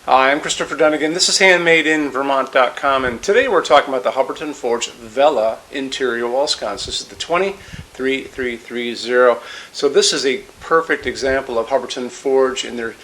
Hi, I'm Christopher Dunnigan. This is HandmadeInVermont.com, and today we're talking about the Hubbardton Forge Vela interior wall sconce. This is the 23330. So this is a perfect example of Hubbardton Forge in their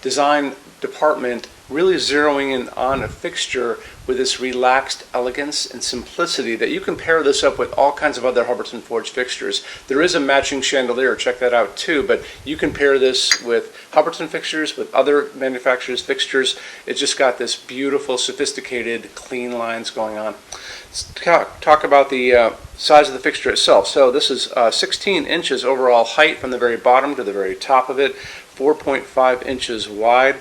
design department really zeroing in on a fixture with this relaxed elegance and simplicity that you can pair this up with all kinds of other Hubbardton Forge fixtures. There is a matching chandelier, check that out too, but you can pair this with Hubbardton fixtures, with other manufacturers' fixtures. It's just got this beautiful, sophisticated, clean lines going on. Let's talk about the size of the fixture itself. So this is 16 inches overall height from the very bottom to the very top of it, 4.5 inches wide.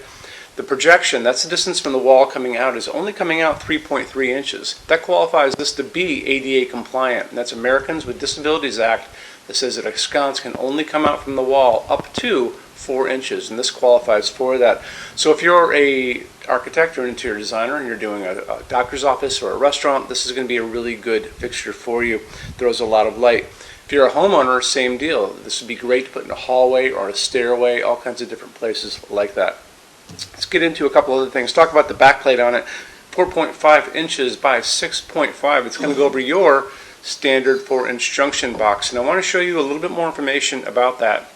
The projection, that's the distance from the wall coming out, is only coming out 3.3 inches. That qualifies this to be ADA compliant. And that's Americans with Disabilities Act that says that a sconce can only come out from the wall up to 4 inches, and this qualifies for that. So if you're a architect or interior designer and you're doing a doctor's office or a restaurant, this is going to be a really good fixture for you. Throws a lot of light. If you're a homeowner, same deal. This would be great to put in a hallway or a stairway, all kinds of different places like that. Let's get into a couple other things. Talk about the backplate on it. 4.5 inches by 6.5. It's going to go over your standard 4-inch junction box. And I want to show you a little bit more information about that.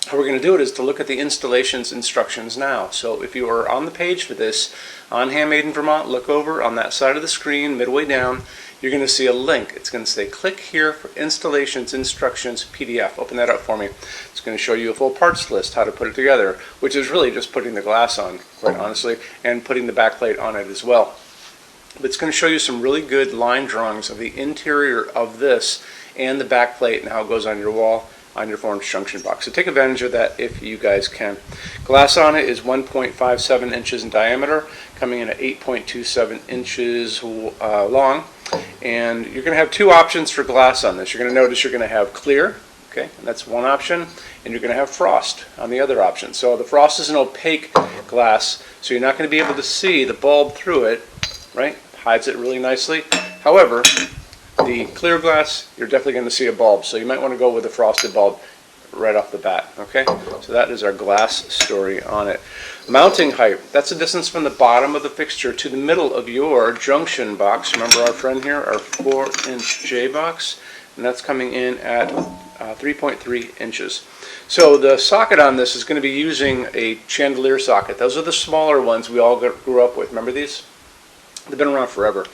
How we're going to do it is to look at the installations instructions now. So if you are on the page for this, on Handmade in Vermont, look over on that side of the screen, midway down, you're going to see a link. It's going to say click here for installations instructions PDF. Open that up for me. It's going to show you a full parts list, how to put it together, which is really just putting the glass on, quite honestly, and putting the backplate on it as well. But it's going to show you some really good line drawings of the interior of this and the backplate and how it goes on your wall, on your 4-inch junction box. So take advantage of that if you guys can. Glass on it is 1.57 inches in diameter, coming in at 8.27 inches long. And you're going to have two options for glass on this. You're going to notice you're going to have clear, okay, and that's one option, and you're going to have frost on the other option. So the frost is an opaque glass, so you're not going to be able to see the bulb through it, right? Hides it really nicely. However, the clear glass, you're definitely going to see a bulb, so you might want to go with a frosted bulb right off the bat, okay? So that is our glass story on it. Mounting height, that's the distance from the bottom of the fixture to the middle of your junction box. Remember our friend here, our 4-inch J box, and that's coming in at 3.3 inches. So the socket on this is going to be using a chandelier socket. Those are the smaller ones we all grew up with. Remember these? They've been around forever.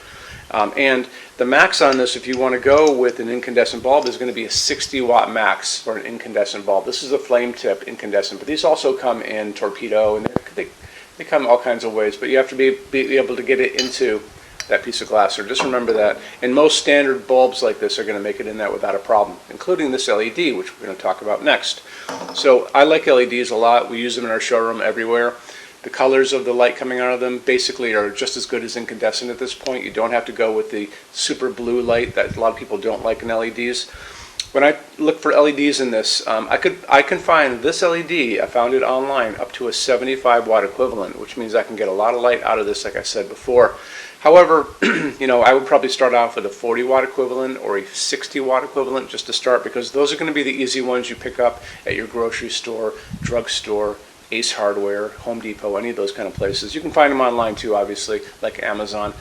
And the max on this, if you want to go with an incandescent bulb, is going to be a 60 watt max for an incandescent bulb. This is a flame tip incandescent, but these also come in torpedo, and they come all kinds of ways, but you have to be able to get it into that piece of glass. So just remember that. And most standard bulbs like this are going to make it in that without a problem, including this LED, which we're going to talk about next. So I like LEDs a lot. We use them in our showroom everywhere. The colors of the light coming out of them basically are just as good as incandescent at this point. You don't have to go with the super blue light that a lot of people don't like in LEDs. When I look for LEDs in this, I can find this LED, I found it online, up to a 75 watt equivalent, which means I can get a lot of light out of this, like I said before. However, you know, I would probably start off with a 40 watt equivalent or a 60 watt equivalent just to start, because those are going to be the easy ones you pick up at your grocery store, drugstore, Ace Hardware, Home Depot, any of those kind of places. You can find them online too, obviously, like Amazon.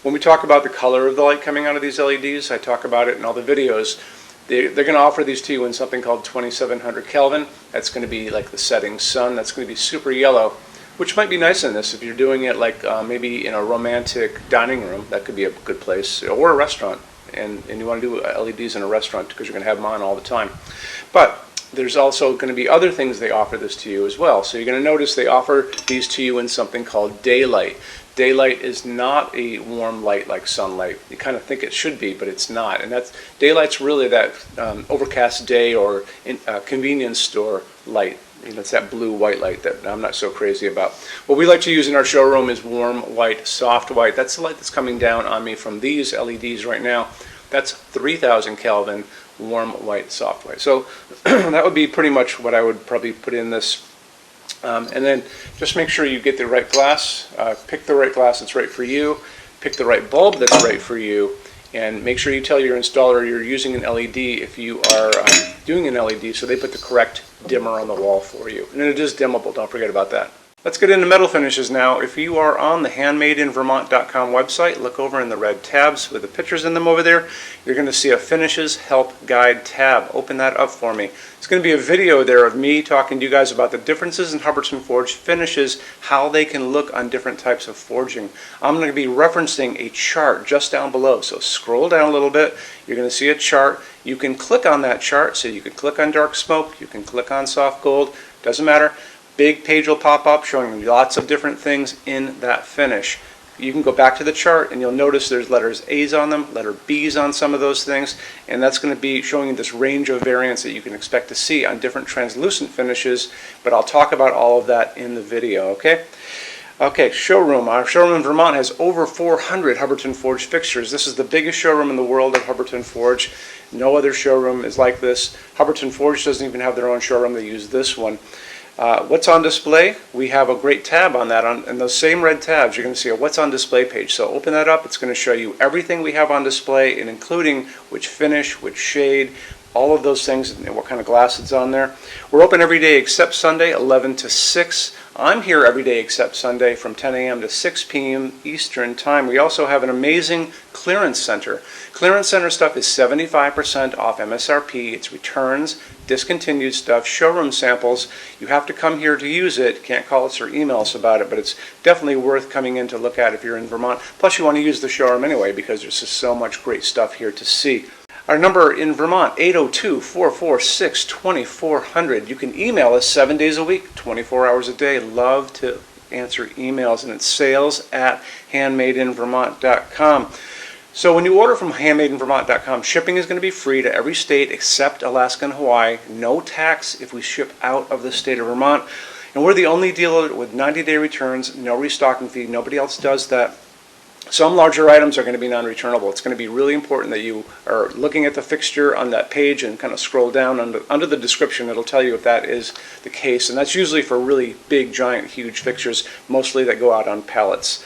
When we talk about the color of the light coming out of these LEDs, I talk about it in all the videos. They're going to offer these to you in something called 2700 Kelvin. That's going to be like the setting sun. That's going to be super yellow, which might be nice in this if you're doing it like maybe in a romantic dining room. That could be a good place, or a restaurant, and you want to do LEDs in a restaurant because you're going to have them on all the time. But there's also going to be other things they offer this to you as well. So you're going to notice they offer these to you in something called daylight. Daylight is not a warm light like sunlight. You kind of think it should be, but it's not. And daylight's really that overcast day or convenience store light. You know, it's that blue-white light that I'm not so crazy about. What we like to use in our showroom is warm white, soft white. That's the light that's coming down on me from these LEDs right now. That's 3000 Kelvin, warm white, soft white. So that would be pretty much what I would probably put in this. And then just make sure you get the right glass, pick the right glass that's right for you, pick the right bulb that's right for you, and make sure you tell your installer you're using an LED if you are doing an LED, so they put the correct dimmer on the wall for you. And it is dimmable, don't forget about that. Let's get into metal finishes now. If you are on the HandmadeInVermont.com website, look over in the red tabs with the pictures in them over there. You're going to see a Finishes Help Guide tab. Open that up for me. It's going to be a video there of me talking to you guys about the differences in Hubbardton Forge finishes, how they can look on different types of forging. I'm going to be referencing a chart just down below, so scroll down a little bit. You're going to see a chart. You can click on that chart, so you can click on dark smoke, you can click on soft gold, doesn't matter. Big page will pop up showing you lots of different things in that finish. You can go back to the chart and you'll notice there's letters A's on them, letter B's on some of those things, and that's going to be showing you this range of variants that you can expect to see on different translucent finishes, but I'll talk about all of that in the video, okay? Okay, showroom. Our showroom in Vermont has over 400 Hubbardton Forge fixtures. This is the biggest showroom in the world of Hubbardton Forge. No other showroom is like this. Hubbardton Forge doesn't even have their own showroom. They use this one. What's on display? We have a great tab on that. And those same red tabs, you're going to see a what's on display page. So open that up. It's going to show you everything we have on display, and including which finish, which shade, all of those things, and what kind of glass it's on there. We're open every day except Sunday, 11 to 6. I'm here every day except Sunday from 10 a.m. to 6 p.m. Eastern Time. We also have an amazing clearance center. Clearance center stuff is 75% off MSRP. It's returns, discontinued stuff, showroom samples. You have to come here to use it. Can't call us or email us about it, but it's definitely worth coming in to look at if you're in Vermont. Plus you want to use the showroom anyway because there's just so much great stuff here to see. Our number in Vermont, 802-446-2400. You can email us 7 days a week, 24 hours a day. Love to answer emails, and it's sales@HandmadeInVermont.com. So when you order from HandmadeInVermont.com, shipping is going to be free to every state except Alaska and Hawaii. No tax if we ship out of the state of Vermont. And we're the only dealer with 90-day returns, no restocking fee. Nobody else does that. Some larger items are going to be non-returnable. It's going to be really important that you are looking at the fixture on that page and kind of scroll down under the description. It'll tell you if that is the case. And that's usually for really big, giant, huge fixtures, mostly that go out on pallets.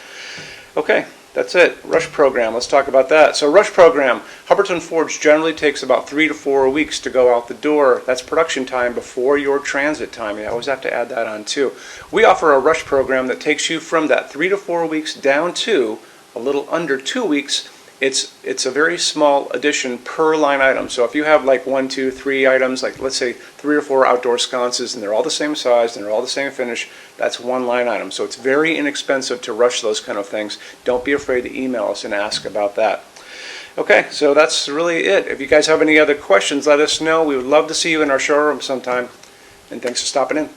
Okay, that's it. Rush program. Let's talk about that. So rush program, Hubbardton Forge generally takes about 3 to 4 weeks to go out the door. That's production time before your transit time. You always have to add that on too. We offer a rush program that takes you from that 3 to 4 weeks down to a little under 2 weeks. It's a very small addition per line item. So if you have like 1, 2, 3 items, like let's say 3 or 4 outdoor sconces, and they're all the same size and they're all the same finish, that's one line item. So it's very inexpensive to rush those kind of things. Don't be afraid to email us and ask about that. Okay, so that's really it. If you guys have any other questions, let us know. We would love to see you in our showroom sometime. And thanks for stopping in.